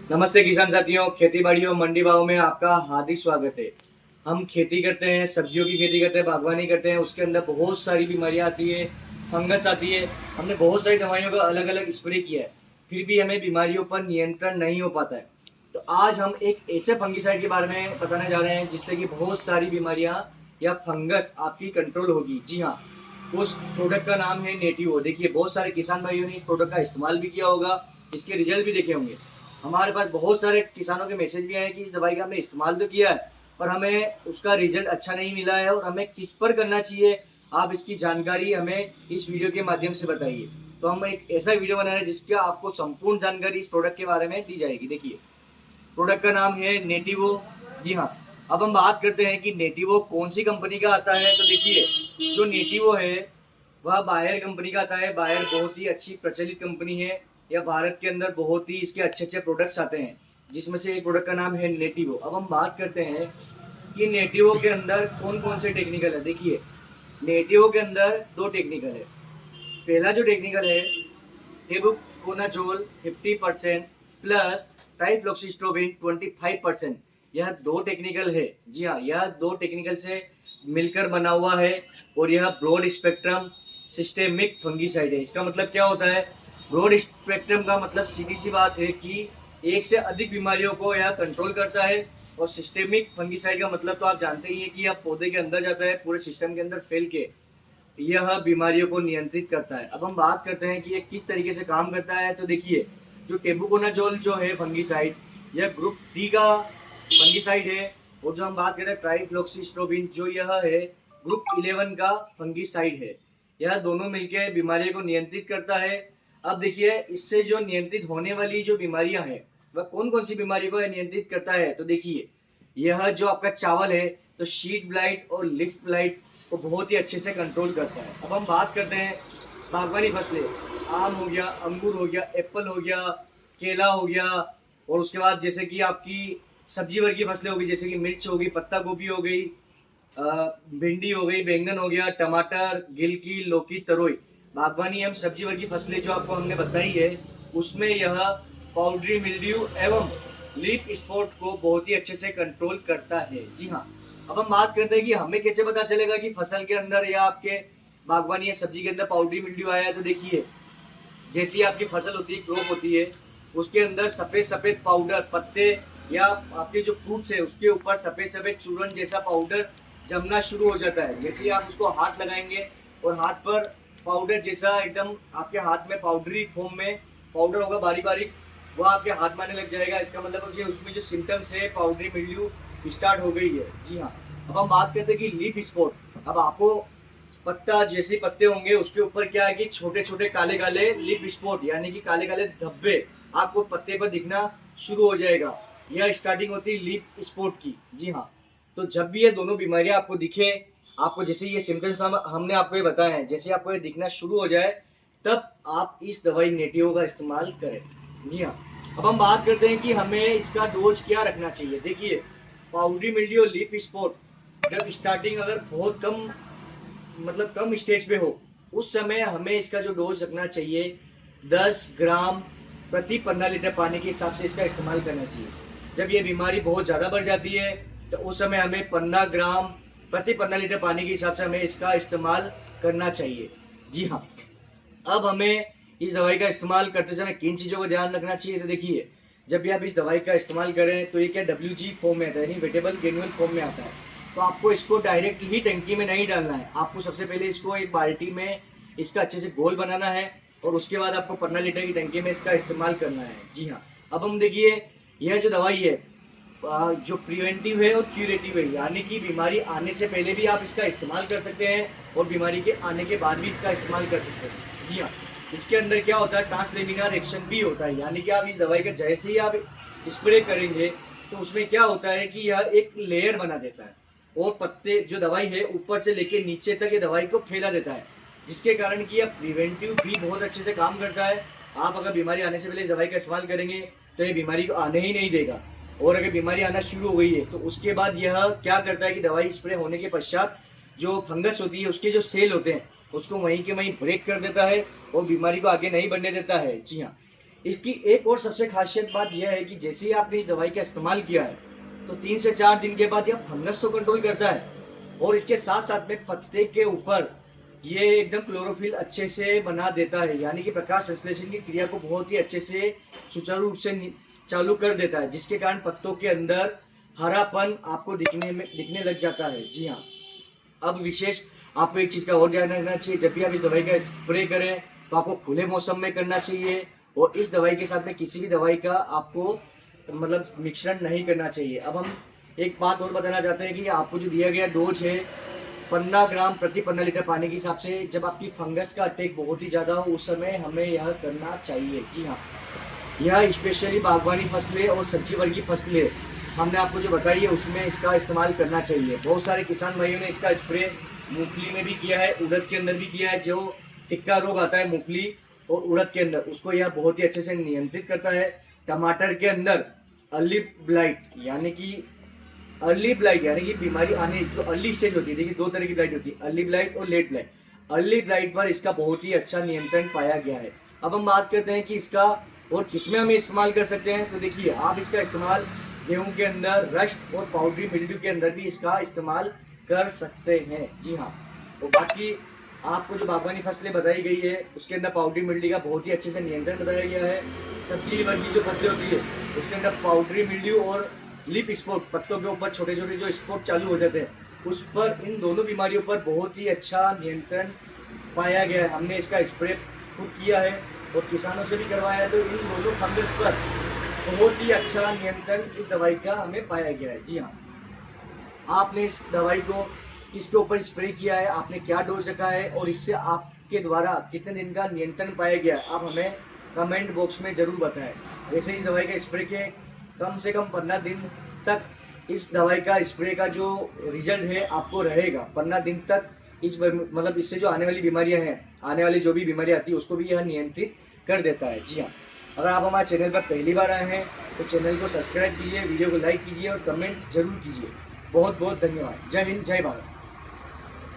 नमस्ते किसान साथियों, खेती बाड़ी और मंडी भाव में आपका हार्दिक स्वागत है। हम खेती करते हैं, सब्जियों की खेती करते हैं, बागवानी करते हैं, उसके अंदर बहुत सारी बीमारियां आती है, फंगस आती है। हमने बहुत सारी दवाइयों का अलग अलग स्प्रे किया है, फिर भी हमें बीमारियों पर नियंत्रण नहीं हो पाता है। तो आज हम एक ऐसे फंगिसाइड के बारे में बताने जा रहे हैं जिससे कि बहुत सारी बीमारियां या फंगस आपकी कंट्रोल होगी। जी हाँ, उस प्रोडक्ट का नाम है नेटिवो। देखिए, बहुत सारे किसान भाइयों ने इस प्रोडक्ट का इस्तेमाल भी किया होगा, इसके रिजल्ट भी देखे होंगे। हमारे पास बहुत सारे किसानों के मैसेज भी आए कि इस दवाई का हमने इस्तेमाल तो किया है, पर हमें उसका रिजल्ट अच्छा नहीं मिला है और हमें किस पर करना चाहिए। आप इसकी जानकारी हमें इस वीडियो के माध्यम से बताइए। तो हम एक ऐसा वीडियो बना रहे हैं जिसका आपको संपूर्ण जानकारी इस प्रोडक्ट के बारे में दी जाएगी। देखिए, प्रोडक्ट का नाम है नेटिवो। जी हाँ, अब हम बात करते हैं कि नेटिवो कौन सी कंपनी का आता है। तो देखिए, जो नेटिवो है वह बायर कंपनी का आता है। बायर बहुत ही अच्छी प्रचलित कंपनी है। यह भारत के अंदर बहुत ही इसके अच्छे अच्छे प्रोडक्ट्स आते हैं, जिसमें से एक प्रोडक्ट का नाम है नेटिवो। अब हम बात करते हैं कि नेटिवो के अंदर कौन कौन से टेक्निकल है। देखिए, नेटिवो के अंदर दो टेक्निकल है। पहला जो टेक्निकल है हेबुकोनाजोल 50% प्लस ट्राइफ्लॉक्सीस्ट्रोबिन 25%। यह दो टेक्निकल है। जी हाँ, यह दो टेक्निकल से मिलकर बना हुआ है और यह ब्रॉड स्पेक्ट्रम सिस्टेमिक फंगीसाइड है। इसका मतलब क्या होता है? ब्रॉड स्पेक्ट्रम का मतलब सीधी सी बात है कि एक से अधिक बीमारियों को यह कंट्रोल करता है। और सिस्टेमिक फंगीसाइड का मतलब तो आप जानते ही हैं कि यह पौधे के अंदर जाता है, पूरे सिस्टम के अंदर फैल के यह बीमारियों को नियंत्रित करता है। अब हम बात करते हैं कि ये किस तरीके से काम करता है। तो देखिए, जो टेबुकोनाजोल जो है फंगीसाइड, यह ग्रुप 3 का फंगीसाइड है। और जो हम बात करें ट्राइफ्लॉक्सीस्ट्रोबिन, जो यह है ग्रुप 11 का फंगीसाइड है। यह दोनों मिलकर बीमारियों को नियंत्रित करता है। अब देखिए, इससे जो नियंत्रित होने वाली जो बीमारियां हैं, वह कौन कौन सी बीमारी को नियंत्रित करता है। तो देखिए, यह जो आपका चावल है, तो शीट ब्लाइट और लिफ ब्लाइट को बहुत ही अच्छे से कंट्रोल करता है। अब हम बात करते हैं बागवानी फसलें। आम हो गया, अंगूर हो गया, एप्पल हो गया, केला हो गया, और उसके बाद जैसे कि आपकी सब्जी वर्ग की फसलें हो गई, जैसे कि मिर्च हो गई, पत्ता गोभी हो गई, भिंडी हो गई, बैंगन हो गया, टमाटर, गिलकी, लौकी, तरोई। बागवानी एवं सब्जी वर्ग की फसलें जो आपको हमने बताई है, उसमें यह पाउडरी मिल्ड्यू एवं लीफ स्पॉट को बहुत ही अच्छे से कंट्रोल करता है। जी हाँ, अब हम बात करते हैं कि हमें कैसे पता चलेगा कि फसल के अंदर या आपके बागवानी या सब्जी के अंदर पाउडरी मिल्ड्यू आया है। तो देखिए, जैसी आपकी फसल होती है, क्रॉप होती है, उसके अंदर सफेद सफेद पाउडर पत्ते या आपके जो फ्रूट्स है उसके ऊपर सफेद सफेद चूर्ण जैसा पाउडर जमना शुरू हो जाता है। जैसे ही आप उसको हाथ लगाएंगे और हाथ पर पाउडर जैसा एकदम आपके हाथ में पाउडरी फॉर्म में पाउडर होगा बारीक बारीक, वो आपके हाथ में आने लग जाएगा। इसका मतलब है कि उसमें जो सिम्टम्स है पाउडरी मिल्ड्यू स्टार्ट हो गई है। जी हाँ, अब हम बात करते हैं कि लीफ स्पॉट। अब आपको पत्ता जैसे पत्ते होंगे उसके ऊपर क्या है कि छोटे छोटे काले काले लीफ स्पॉट यानी कि काले काले धब्बे आपको पत्ते पर दिखना शुरू हो जाएगा। यह स्टार्टिंग होती है लीफ स्पॉट की। जी हाँ, तो जब भी ये दोनों बीमारियां आपको दिखे, आपको जैसे ये सिम्टम्स हमने आपको ये बताए हैं, जैसे आपको ये दिखना शुरू हो जाए, तब आप इस दवाई नेटिवो का इस्तेमाल करें। जी हाँ, अब हम बात करते हैं कि हमें इसका डोज क्या रखना चाहिए। देखिए, पाउडरी मिल्ड्यू और लीफ स्पॉट जब स्टार्टिंग अगर बहुत कम मतलब कम स्टेज पे हो, उस समय हमें इसका जो डोज रखना चाहिए 10 ग्राम प्रति 15 लीटर पानी के हिसाब से इसका इस्तेमाल करना चाहिए। जब ये बीमारी बहुत ज़्यादा बढ़ जाती है तो उस समय हमें 15 ग्राम प्रति 15 लीटर पानी के हिसाब से हमें इसका इस्तेमाल करना चाहिए। जी हाँ, अब हमें इस दवाई का इस्तेमाल करते समय किन चीज़ों का ध्यान रखना चाहिए। तो देखिए, जब भी आप इस दवाई का इस्तेमाल करें तो ये क्या WG फॉर्म में आता है, यानी वेटेबल ग्रेन्यूल फॉर्म में आता है। तो आपको इसको डायरेक्ट ही टंकी में नहीं डालना है। आपको सबसे पहले इसको एक बाल्टी में इसका अच्छे से घोल बनाना है और उसके बाद आपको 15 लीटर की टंकी में इसका इस्तेमाल करना है। जी हाँ, अब हम देखिए, यह जो दवाई है जो प्रिवेंटिव है और क्यूरेटिव है, यानी कि बीमारी आने से पहले भी आप इसका इस्तेमाल कर सकते हैं और बीमारी के आने के बाद भी इसका इस्तेमाल कर सकते हैं। जी हाँ, इसके अंदर क्या होता है, ट्रांसलेमिनार एक्शन भी होता है, यानी कि आप इस दवाई का जैसे ही आप स्प्रे करेंगे तो उसमें क्या होता है कि यह एक लेयर बना देता है और पत्ते जो दवाई है ऊपर से लेके नीचे तक ये दवाई को फैला देता है, जिसके कारण कि यह प्रिवेंटिव भी बहुत अच्छे से काम करता है। आप अगर बीमारी आने से पहले इस दवाई का इस्तेमाल करेंगे तो ये बीमारी को आने ही नहीं देगा। और अगर बीमारी आना शुरू हो गई है तो उसके बाद यह क्या करता है कि दवाई स्प्रे होने के पश्चात जो फंगस होती है उसके जो सेल होते हैं उसको वहीं के वहीं ब्रेक कर देता है और बीमारी को आगे नहीं बढ़ने देता है। जी हाँ, इसकी एक और सबसे खासियत बात यह है कि जैसे ही आपने इस दवाई का इस्तेमाल किया है तो 3 से 4 दिन के बाद यह फंगस तो कंट्रोल करता है और इसके साथ साथ में पत्ते के ऊपर ये एकदम क्लोरोफिल अच्छे से बना देता है, यानी कि प्रकाश संश्लेषण की क्रिया को बहुत ही अच्छे से सुचारू रूप से चालू कर देता है, जिसके कारण पत्तों के अंदर हरापन आपको दिखने लग जाता है। जी हाँ, अब विशेष आपको एक चीज़ का और ध्यान रखना चाहिए, जब भी आप इस दवाई का स्प्रे करें तो आपको खुले मौसम में करना चाहिए और इस दवाई के साथ में किसी भी दवाई का आपको मतलब मिश्रण नहीं करना चाहिए। अब हम एक बात और बताना चाहते हैं कि आपको जो दिया गया डोज है 15 ग्राम प्रति 15 लीटर पानी के हिसाब से, जब आपकी फंगस का अटैक बहुत ही ज़्यादा हो उस समय हमें यह करना चाहिए। जी हाँ, यह स्पेशली बागवानी फसलें और सब्जी वर्गीय फसलें हमने आपको जो बताई है उसमें इसका इस्तेमाल करना चाहिए। बहुत सारे किसान भाइयों ने इसका स्प्रे मूंगफली में भी किया है, उड़द के अंदर भी किया है। जो टिक्का रोग आता है मूंगफली और उड़द के अंदर, उसको यह बहुत ही अच्छे से नियंत्रित करता है। टमाटर के अंदर अर्ली ब्लाइट यानी कि बीमारी आने जो अर्ली स्टेज होती है, देखिए 2 तरह की ब्लाइट होती है, अर्ली ब्लाइट और लेट ब्लाइट। अर्ली ब्लाइट पर इसका बहुत ही अच्छा नियंत्रण पाया गया है। अब हम बात करते हैं कि इसका और किसमें हम इस्तेमाल कर सकते हैं। तो देखिए, आप इसका इस्तेमाल गेहूं के अंदर रस्ट और पाउडरी मिल्ड्यू के अंदर भी इसका इस्तेमाल कर सकते हैं। जी हाँ, और बाकी आपको जो बागवानी फसलें बताई गई है उसके अंदर पाउडरी मिल्ड्यू का बहुत ही अच्छे से नियंत्रण बताया गया है। सब्जी वर्गीय जो फसलें होती है उसके अंदर पाउडरी मिल्ड्यू और लिप स्पॉट, पत्तों के ऊपर छोटे छोटे जो स्पॉट चालू हो जाते हैं, उस पर इन दोनों बीमारियों पर बहुत ही अच्छा नियंत्रण पाया गया है। हमने इसका स्प्रे खुद किया है और किसानों से भी करवाया है, तो इन दोनों फंगस पर बहुत ही अच्छा नियंत्रण इस दवाई का हमें पाया गया है। जी हाँ, आपने इस दवाई को इसके ऊपर स्प्रे किया है, आपने क्या डोज रखा है और इससे आपके द्वारा कितने दिन का नियंत्रण पाया गया है, आप हमें कमेंट बॉक्स में ज़रूर बताएं। वैसे इस दवाई का स्प्रे के कम से कम 15 दिन तक इस दवाई का स्प्रे का जो रिजल्ट है आपको रहेगा। 15 दिन तक इस मतलब इससे जो आने वाली बीमारियां हैं, आने वाली जो भी बीमारियां आती है उसको भी यह नियंत्रित कर देता है। जी हाँ, अगर आप हमारे चैनल पर पहली बार आए हैं तो चैनल को सब्सक्राइब कीजिए, वीडियो को लाइक कीजिए और कमेंट जरूर कीजिए। बहुत बहुत धन्यवाद। जय हिंद, जय भारत।